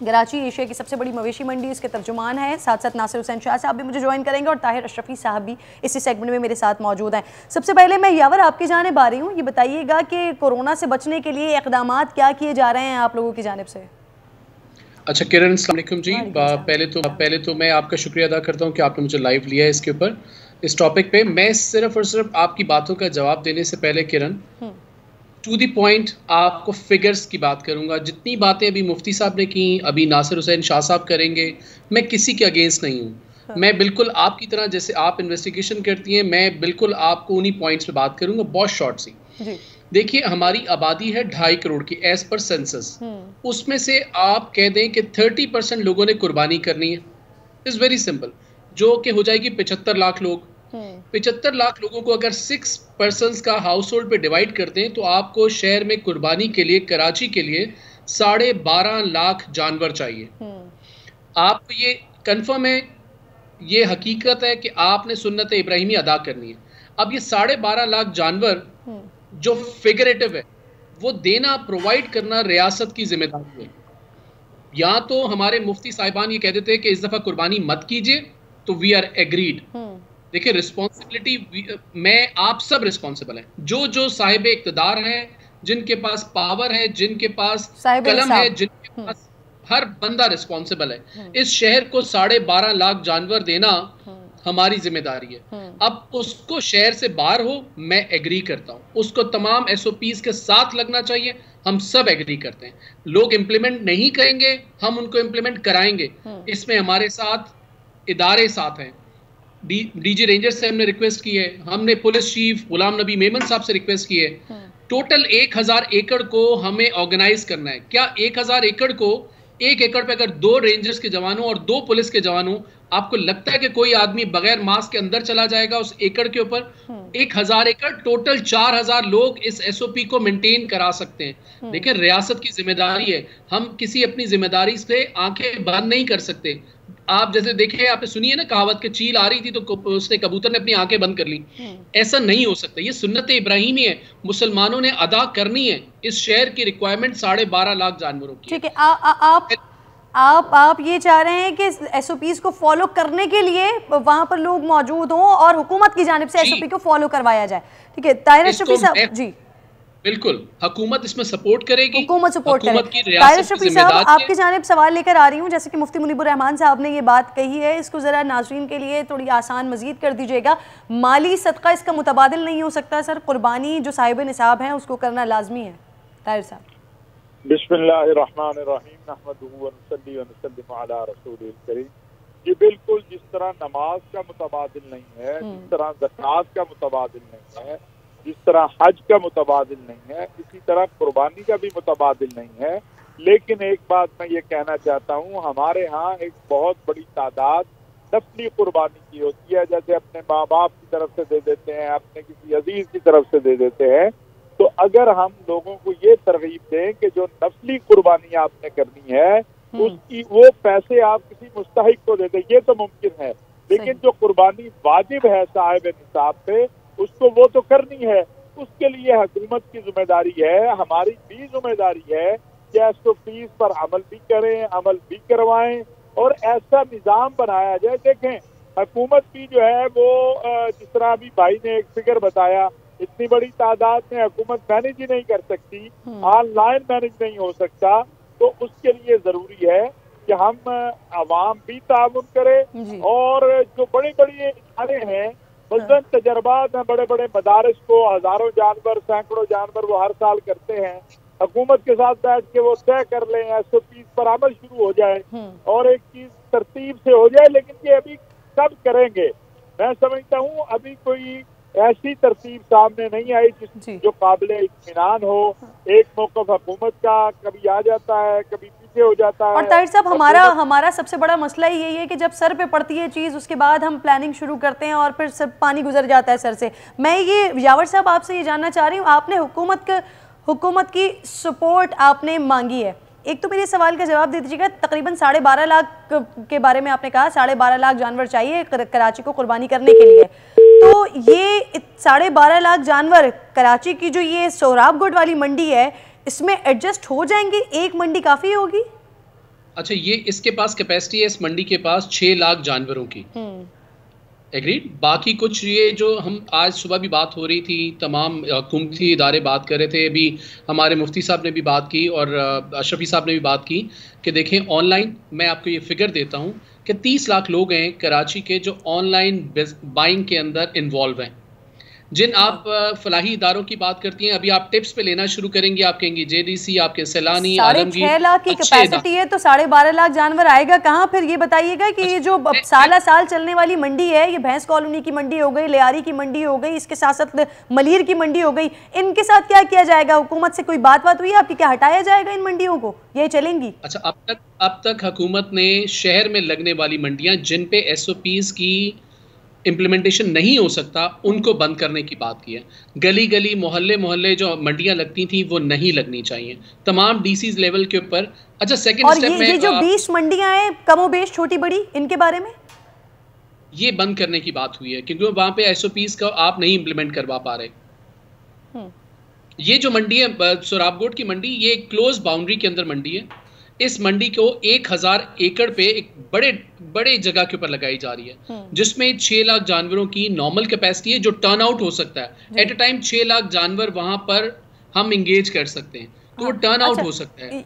कराची एशिया की सबसे बड़ी मवेशी मंडी, इसके तर्जुमान हैं। साथ साथ नासिर हुसैन शाह साहब भी मुझे ज्वाइन करेंगे और ताहिर अशरफी साहब भी इसी सेगमेंट में मेरे साथ मौजूद हैं। सबसे पहले मैं यावर आपकी जानिब आ रही हूँ, ये बताइएगा कि कोरोना से बचने के लिए इक़दामात क्या किए जा रहे हैं आप लोगों की जानिब से? अच्छा किरण, अस्सलाम वालेकुम जी। पहले तो मैं आपका शुक्रिया अदा करता हूँ कि आपने मुझे लाइव लिया है इसके ऊपर, इस टॉपिक पे। मैं सिर्फ और सिर्फ आपकी बातों का जवाब देने से पहले किरण, टू द पॉइंट आपको फिगर्स की बात करूंगा। जितनी बातें अभी मुफ्ती साहब ने की, अभी नासिर हुसैन शाह साहब करेंगे, मैं किसी के अगेंस्ट नहीं हूँ। मैं बिल्कुल आपकी तरह, जैसे आप इन्वेस्टिगेशन करती हैं, मैं बिल्कुल आपको उन्हीं पॉइंट्स पे बात करूंगा, बहुत शॉर्ट सी। देखिए, हमारी आबादी है 2.5 करोड़ की एज पर सेंसस। उसमें से आप कह दें कि 30% लोगों ने कुर्बानी करनी है। इट्स वेरी सिंपल, जो कि हो जाएगी 75 लाख लोग। 75 लाख लोगों को अगर 6 पर्सन्स का हाउस होल्ड पे डिवाइड करते हैं तो आपको शहर में कुर्बानी के लिए, कराची के लिए 12.5 लाख जानवर चाहिए। आपको ये कंफर्म है, ये हकीकत है कि आपने सुन्नत इब्राहिमी अदा करनी है। अब ये 12.5 लाख जानवर जो फिगरेटिव है, वो देना, प्रोवाइड करना रियासत की जिम्मेदारी है। या तो हमारे मुफ्ती साहिबान ये कह देते हैं कि इस दफा कुर्बानी मत कीजिए, तो वी आर एग्रीड। देखिए, रिस्पॉन्सिबिलिटी में आप सब रिस्पॉन्सिबल हैं। जो साहिब इक्तदार हैं, जिनके पास पावर है, जिनके पास कलम है, जिनके पास, हर बंदा रिस्पॉन्सिबल है। इस शहर को 12.5 लाख जानवर देना हमारी जिम्मेदारी है। अब उसको शहर से बाहर हो, मैं एग्री करता हूं, उसको तमाम SOPs के साथ लगना चाहिए, हम सब एग्री करते हैं। लोग इंप्लीमेंट नहीं करेंगे, हम उनको इंप्लीमेंट कराएंगे। इसमें हमारे साथ इदारे साथ हैं। DG रेंजर से हमने रिक्वेस्ट की है, हमने पुलिस चीफ गुलाम नबी मेमन साहब से रिक्वेस्ट की है। टोटल 1000 एकड़ को हमें ऑर्गेनाइज करना है। क्या 1000 एकड़ को, 1 एकड़ पे अगर 2 रेंजर्स के जवान हो और 2 पुलिस के जवान हो, आपको लगता है कि कोई आदमी बगैर मास्क के अंदर चला जाएगा उस एकड़ के ऊपर? 1000 एकड़, टोटल 4000 लोग इस SOP को मेंटेन करा सकते हैं। देखिए, रियासत की जिम्मेदारी है, हम किसी अपनी जिम्मेदारी से आंखें बंद नहीं कर सकते। आप जैसे देखें, आपने सुनिए ना कहावत के चील आ रही थी तो उसने, कबूतर ने अपनी आंखें बंद कर ली। ऐसा नहीं हो सकता, ये सुन्नत इब्राहिमी है, मुसलमानों ने अदा करनी है। इस शहर की रिक्वायरमेंट 12.5 लाख जानवरों की। ठीक है, आप ये चाह रहे हैं कि SOPs को फॉलो करने के लिए वहां पर लोग मौजूद हों और हुकूमत की जानिब से SOP को फॉलो करवाया जाए। ठीक है, ताहिर अशरफी साहब जी। बिल्कुल, हुकूमत इसमें सपोर्ट करेगी, हुकूमत सपोर्ट करेगी। ताहिर अशरफी साहब, आपकी जानिब सवाल लेकर आ रही हूँ। जैसे कि मुफ्ती मुनीबुर रहमान साहब ने ये बात कही है, इसको जरा नाज़रीन के लिए थोड़ी आसान मजीद कर दीजिएगा। माली सदका इसका मुतबादिल नहीं हो सकता सर? कुर्बानी जो साहिब निसाब है उसको करना लाजमी है। ताहिर साहब। बिस्मिल्लाहिर्रहमानिर्रहीम, नहमदुहु व नुसल्ली व नुसल्लिमु अला रसूलिल करीम। जी बिल्कुल, जिस तरह नमाज का मुतबादिल नहीं है, जिस तरह ज़कात का मुतबादिल नहीं है, जिस तरह हज का मुतबादिल नहीं है, इसी तरह कुर्बानी का भी मुतबादिल नहीं है। लेकिन एक बात मैं ये कहना चाहता हूँ, हमारे यहाँ एक बहुत बड़ी तादाद नफली कुर्बानी की होती है। जैसे अपने माँ बाप की तरफ से दे देते हैं, अपने किसी अजीज की तरफ से दे देते हैं। तो अगर हम लोगों को ये तरगीब दें कि जो नफली कुर्बानी आपने करनी है उसकी वो पैसे आप किसी मुस्तहिक को दे दें, ये तो मुमकिन है। लेकिन जो कुर्बानी वाजिब है साहिब निसाब पे, उसको वो तो करनी है। उसके लिए हुकूमत की जिम्मेदारी है, हमारी भी जिम्मेदारी है कि SOPs पर अमल भी करें, अमल भी करवाएं और ऐसा निज़ाम बनाया जाए। देखें, हुकूमत भी जो है वो जिस तरह अभी भाई ने एक फिगर बताया, इतनी बड़ी तादाद में हुकूमत मैनेज ही नहीं कर सकती, ऑनलाइन मैनेज नहीं हो सकता। तो उसके लिए जरूरी है कि हम आवाम भी ताउन करें और जो बड़ी बड़ी इदारे हैं, मसलन तजर्बात हैं, बड़े बड़े मदारिस को हजारों जानवर, सैकड़ों जानवर वो हर साल करते हैं, हुकूमत के साथ बैठ के वो तय कर लें, SOPs पर अमल शुरू हो जाए और एक चीज तरतीब से हो जाए। लेकिन ये अभी कब करेंगे? मैं समझता हूँ अभी कोई ऐसी तरतीब सामने नहीं आई जो काबिल इत्मीनान हो। एक मौक़िफ़ हुकूमत का कभी आ जाता है, कभी पीछे हो जाता है। और ताहिर साहब, हमारा सबसे बड़ा मसला ही यही है कि जब सर पे पड़ती है चीज़, उसके बाद हम प्लानिंग शुरू करते हैं और फिर सब पानी गुजर जाता है सर से। मैं ये यावर साहब आपसे ये जानना चाह रही हूँ, आपने हुकूमत की सपोर्ट आपने मांगी है, एक तो मेरे सवाल का जवाब दे दीजिएगा। तकरीबन 12.5 लाख के बारे में आपने कहा, 12.5 लाख जानवर चाहिए कराची को कुर्बानी करने के लिए। तो ये 12.5 लाख जानवर कराची की जो ये सोहराबगढ़ वाली मंडी है, इसमें एडजस्ट हो जाएंगे? एक मंडी काफ़ी होगी? अच्छा, ये इसके पास कैपेसिटी है, इस मंडी के पास 6 लाख जानवरों की। एग्रीड। बाकी कुछ ये जो हम आज सुबह भी बात हो रही थी, तमाम हुकूमती इदारे बात कर रहे थे, अभी हमारे मुफ्ती साहब ने भी बात की और अशरफी साहब ने भी बात की कि देखें ऑनलाइन, मैं आपको ये फिगर देता हूँ कि 30 लाख लोग हैं कराची के जो ऑनलाइन बाइंग के अंदर इन्वॉल्व हैं। जिन आप फलाही इदारों की बात करती हैं, अभी आप टिप्स पे लेना शुरू करेंगी, आप कहेंगी JDC, आपके सैलानी, 6.5 लाख की कैपेसिटी है तो 12.5 लाख जानवर आएगा कहाँ? फिर ये बताइएगा कि ये जो साल चलने वाली मंडी है, ये भैंस कॉलोनी की मंडी हो गई, लियारी की मंडी हो गई, इसके साथ साथ मलीर की मंडी हो गई, इनके साथ क्या किया जाएगा? हुकूमत से कोई बात हुई है आपकी? क्या हटाया जाएगा इन मंडियों को? ये चलेंगी? अच्छा, अब तक हुकूमत ने शहर में लगने वाली मंडियां जिन पे SOPs की इम्प्लीमेंटेशन नहीं हो सकता, उनको बंद करने की बात की है। गली गली, मोहल्ले जो मंडियां लगती थी वो नहीं लगनी चाहिए, तमाम DCs लेवल के ऊपर। अच्छा, सेकंड स्टेप में ये जो 20 मंडियां हैं कमोबेश छोटी बड़ी, इनके बारे में ये बंद करने की बात हुई है क्योंकि वहां पे SOPs का आप नहीं इम्प्लीमेंट करवा पा रहे। ये जो मंडी है सोराबकोट की मंडी, ये क्लोज बाउंड्री के अंदर मंडी है। इस मंडी को 1000 एकड़ पे एक बड़े जगह के ऊपर लगाई जा रही है, जिसमें 6 लाख जानवरों की नॉर्मल कैपेसिटी है जो टर्न आउट हो सकता है। एट अ टाइम 6 लाख जानवर वहां पर हम इंगेज कर सकते हैं, तो वो टर्न आउट हो सकता है।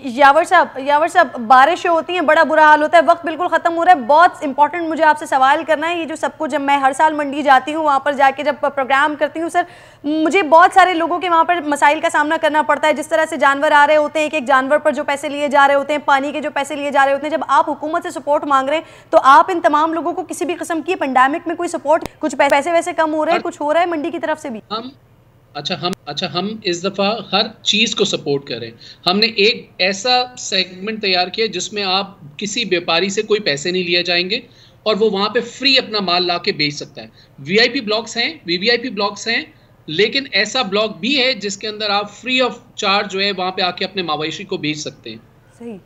यावर साहब बारिशें होती हैं, बड़ा बुरा हाल होता है, वक्त बिल्कुल ख़त्म हो रहा है। बहुत इंपॉर्टेंट मुझे आपसे सवाल करना है, ये जो सब कुछ, जब मैं हर साल मंडी जाती हूँ, वहाँ पर जाके जब प्रोग्राम करती हूँ सर, मुझे बहुत सारे लोगों के वहाँ पर मसाइल का सामना करना पड़ता है। जिस तरह से जानवर आ रहे होते हैं, एक एक जानवर पर जो पैसे लिए जा रहे होते हैं, पानी के जो पैसे लिए जा रहे होते हैं, जब आप हुकूमत से सपोर्ट मांग रहे हैं तो आप इन तमाम लोगों को किसी भी किस्म की पेंडेमिक में कोई सपोर्ट, कुछ पैसे वैसे कम हो रहे हैं, कुछ हो रहा है मंडी की तरफ से भी? हम इस दफ़ा हर चीज़ को सपोर्ट करें। हमने एक ऐसा सेगमेंट तैयार किया जिसमें आप किसी व्यापारी से कोई पैसे नहीं लिए जाएंगे और वो वहाँ पे फ्री अपना माल ला के बेच सकता है। वीआईपी ब्लॉक्स हैं, वीवीआईपी ब्लॉक्स हैं, लेकिन ऐसा ब्लॉक भी है जिसके अंदर आप फ्री ऑफ चार्ज जो है वहाँ पे आके अपने मवेशी को बेच सकते हैं। सही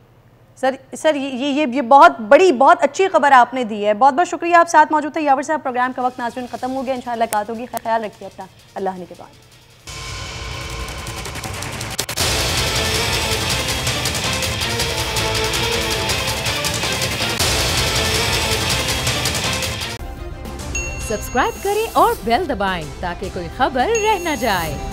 सर ये बहुत बड़ी, बहुत अच्छी खबर आपने दी है। बहुत बहुत शुक्रिया, आप साथ मौजूद थे। यावर साहब, प्रोग्राम का वक्त नाज़रीन ख़त्म हो गया, इंशाल्लाह बात होगी। ख्याल रखिए अपना, अल्लाह ने के बाद। सब्सक्राइब करें और बेल दबाएं ताकि कोई खबर रह न जाए।